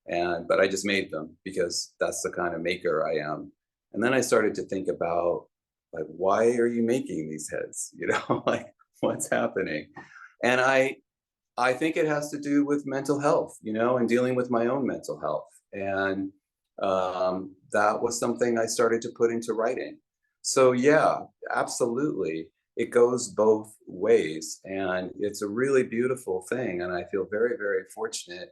But I just made them because that's the kind of maker I am. And then I started to think about, like, why are you making these heads? Like, what's happening? And I think it has to do with mental health, and dealing with my own mental health. And that was something I started to put into writing. So yeah, absolutely. It goes both ways, and it's a really beautiful thing. And I feel very, very fortunate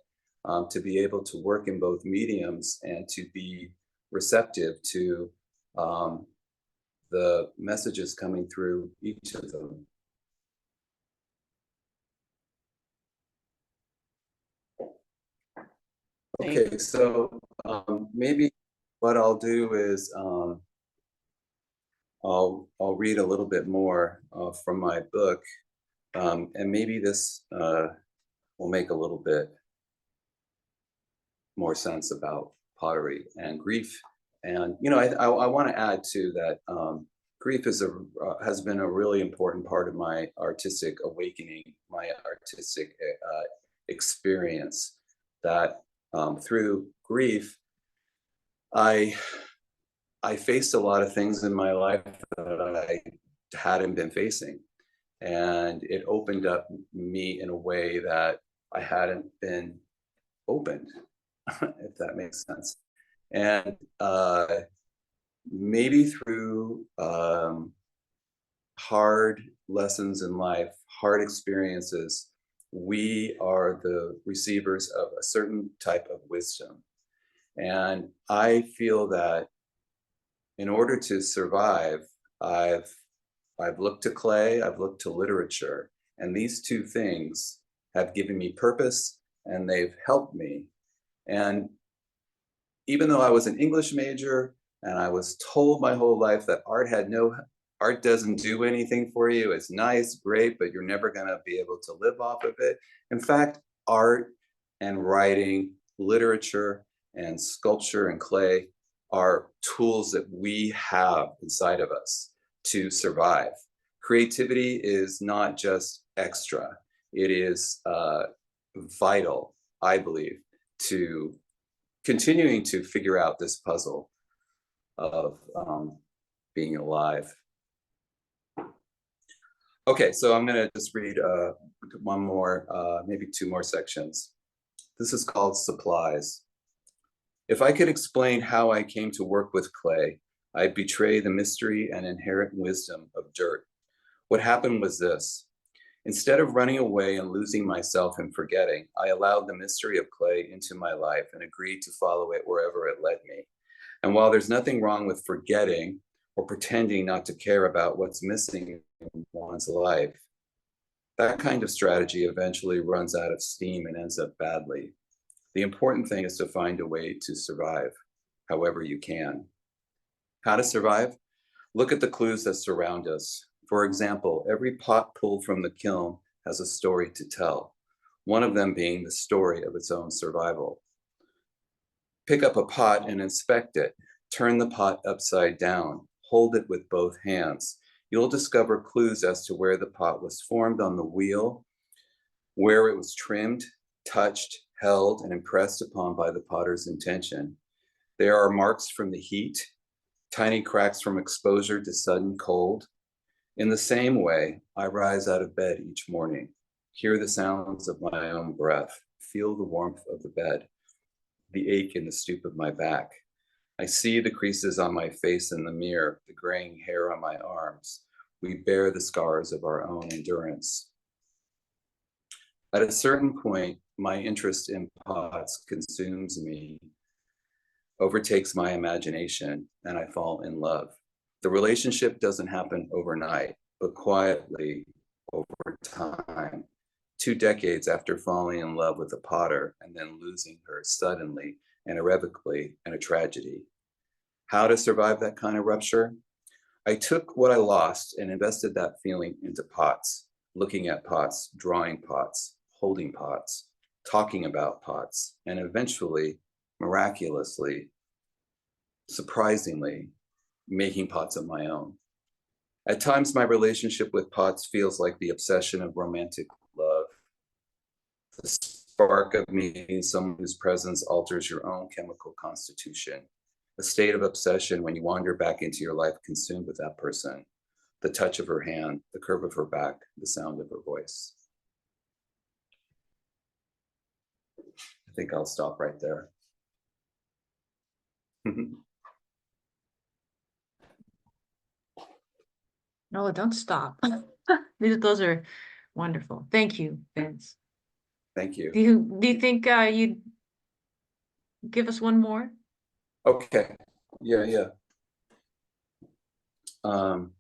to be able to work in both mediums and to be receptive to um, the messages coming through each of them. Okay, so maybe what I'll do is I'll read a little bit more from my book, and maybe this will make a little bit more sense about pottery and grief. And I want to add too that grief has been a really important part of my artistic awakening, my artistic experience. That through grief, I I faced a lot of things in my life that I hadn't been facing, and it opened up me in a way that I hadn't been opened, if that makes sense. And maybe through hard lessons in life, hard experiences, we are the receivers of a certain type of wisdom. And I feel that in order to survive, I've I've looked to clay, I've looked to literature, and these two things have given me purpose and they've helped me. And even though I was an English major and I was told my whole life that art doesn't do anything for you. It's nice, great, but you're never going to be able to live off of it. In fact, art and writing, literature and sculpture and clay are tools that we have inside of us to survive. Creativity is not just extra. It is vital, I believe, to continuing to figure out this puzzle of being alive. Okay, so I'm gonna just read one more, maybe two more sections. This is called Supplies. If I could explain how I came to work with clay, I'd betray the mystery and inherent wisdom of dirt. What happened was this. Instead of running away and losing myself and forgetting, I allowed the mystery of clay into my life and agreed to follow it wherever it led me. And while there's nothing wrong with forgetting or pretending not to care about what's missing in one's life, that kind of strategy eventually runs out of steam and ends up badly. The important thing is to find a way to survive, however you can. How to survive? Look at the clues that surround us. For example, every pot pulled from the kiln has a story to tell, one of them being the story of its own survival. Pick up a pot and inspect it. Turn the pot upside down. Hold it with both hands. You'll discover clues as to where the pot was formed on the wheel, where it was trimmed, touched, held, and impressed upon by the potter's intention. There are marks from the heat, tiny cracks from exposure to sudden cold. In the same way, I rise out of bed each morning, hear the sounds of my own breath, feel the warmth of the bed, the ache in the stoop of my back. I see the creases on my face in the mirror, the graying hair on my arms. We bear the scars of our own endurance. At a certain point, my interest in pots consumes me, overtakes my imagination, and I fall in love. The relationship doesn't happen overnight, but quietly over time. 2 decades after falling in love with a potter and then losing her suddenly and irrevocably in a tragedy. How to survive that kind of rupture? I took what I lost and invested that feeling into pots, looking at pots, drawing pots, holding pots, talking about pots, and eventually, miraculously, surprisingly, making pots of my own. At times, my relationship with pots feels like the obsession of romantic love, the spark of meeting someone whose presence alters your own chemical constitution, a state of obsession when you wander back into your life consumed with that person, the touch of her hand, the curve of her back, the sound of her voice. I think I'll stop right there. No, don't stop. Those are wonderful. Thank you, Vince. Thank you. Do you think you'd give us one more? Okay. Yeah. Um,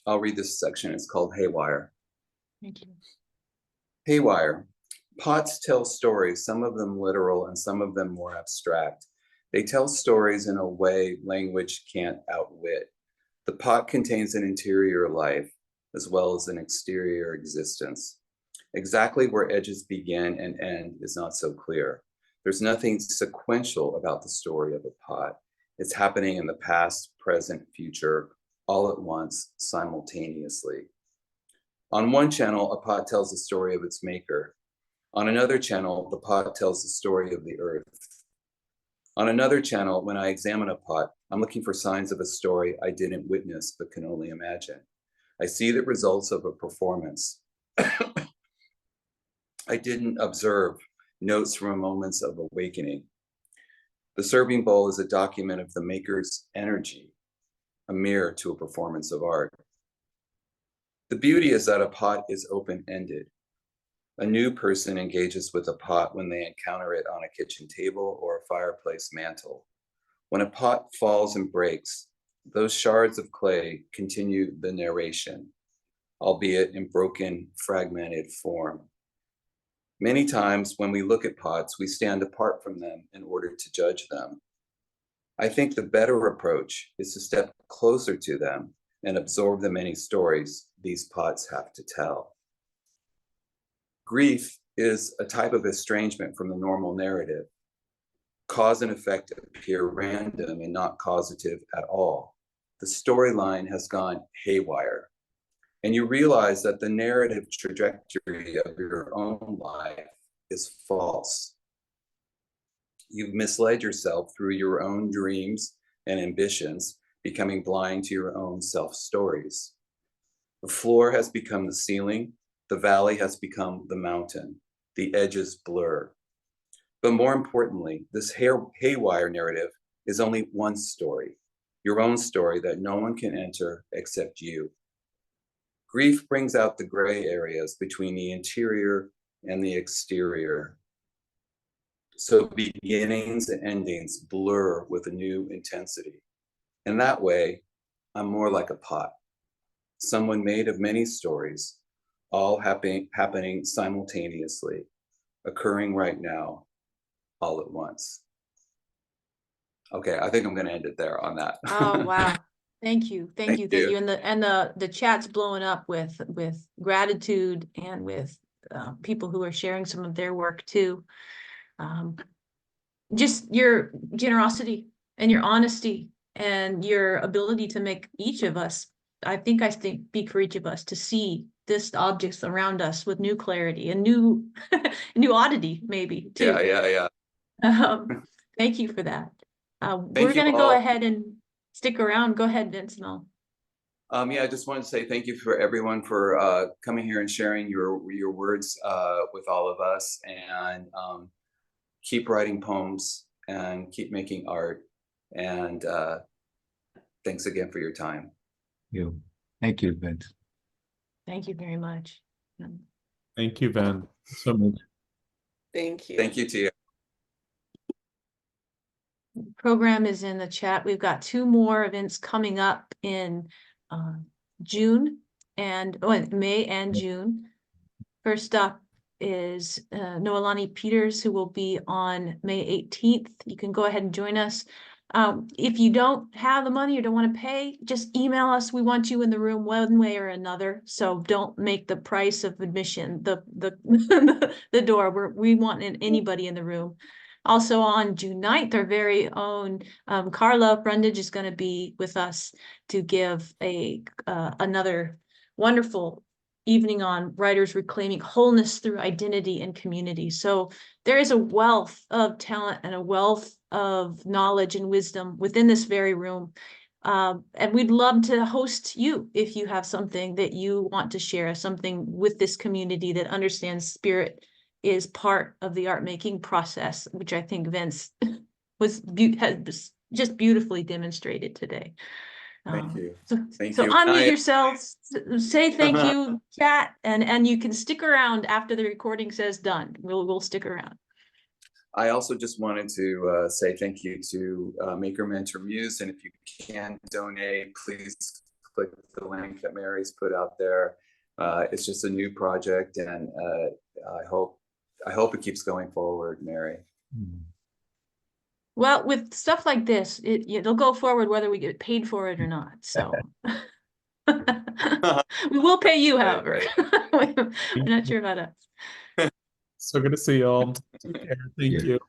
I'll read this section. It's called Haywire. Thank you. Haywire. Pots tell stories, some of them literal and some of them more abstract. They tell stories in a way language can't outwit. The pot contains an interior life as well as an exterior existence. Exactly where edges begin and end is not so clear. There's nothing sequential about the story of a pot. It's happening in the past, present, future, all at once, simultaneously. On one channel, a pot tells the story of its maker. On another channel, the pot tells the story of the earth. On another channel, when I examine a pot, I'm looking for signs of a story I didn't witness but can only imagine. I see the results of a performance. I didn't observe, notes from moments of awakening. The serving bowl is a document of the maker's energy, a mirror to a performance of art. The beauty is that a pot is open-ended. A new person engages with a pot when they encounter it on a kitchen table or a fireplace mantle. When a pot falls and breaks, those shards of clay continue the narration, albeit in broken, fragmented form. Many times when we look at pots, we stand apart from them in order to judge them. I think the better approach is to step closer to them and absorb the many stories these pots have to tell. Grief is a type of estrangement from the normal narrative. Cause and effect appear random and not causative at all. The storyline has gone haywire, and you realize that the narrative trajectory of your own life is false. You've misled yourself through your own dreams and ambitions, becoming blind to your own self-stories. The floor has become the ceiling, the valley has become the mountain, the edges blur. But more importantly, this haywire narrative is only one story, your own story that no one can enter except you. Grief brings out the gray areas between the interior and the exterior. So beginnings and endings blur with a new intensity. And that way, I'm more like a pot, someone made of many stories, all happening simultaneously, occurring right now, all at once. Okay, I think I'm going to end it there on that. Oh, wow. Thank you. Thank you. Thank you. And the chat's blowing up with gratitude and with people who are sharing some of their work too. Just your generosity and your honesty and your ability to make each of us, I think speak for each of us to see this objects around us with new clarity and new new oddity maybe too. Yeah. Thank you for that. Thank We're you going to go all. ahead and stick around. Go ahead, Vince. And Yeah, I just want to say thank you for everyone for coming here and sharing your words with all of us, and keep writing poems and keep making art. And thanks again for your time. Thank you, Vince. thank you very much. Thank you, Van, so much. Thank you. Thank you, Tia. Program is in the chat. We've got 2 more events coming up in June and May and June. First up is Noelani Peters, who will be on May 18th. You can go ahead and join us. If you don't have the money or don't want to pay, just email us. We want you in the room one way or another. So don't make the price of admission the door. We want anybody in the room. Also on June 9th, our very own Carla Brundage is going to be with us to give another wonderful evening on writers reclaiming wholeness through identity and community. So there is a wealth of talent and a wealth of knowledge and wisdom within this very room. And we'd love to host you if you have something that you want to share, something with this community that understands spirit is part of the art making process, which I think Vince has just beautifully demonstrated today. Thank you. Thank So you. unmute yourselves, say thank you, chat, and you can stick around after the recording says done. We'll stick around. I also just wanted to say thank you to Maker Mentor Muse, and if you can donate, please click the link that Mary's put out there. It's just a new project, and I hope it keeps going forward, Mary. Well, with stuff like this, it'll go forward whether we get paid for it or not. So we will pay you, however. We're not sure about us. So good to see y'all. Take care. Thank you.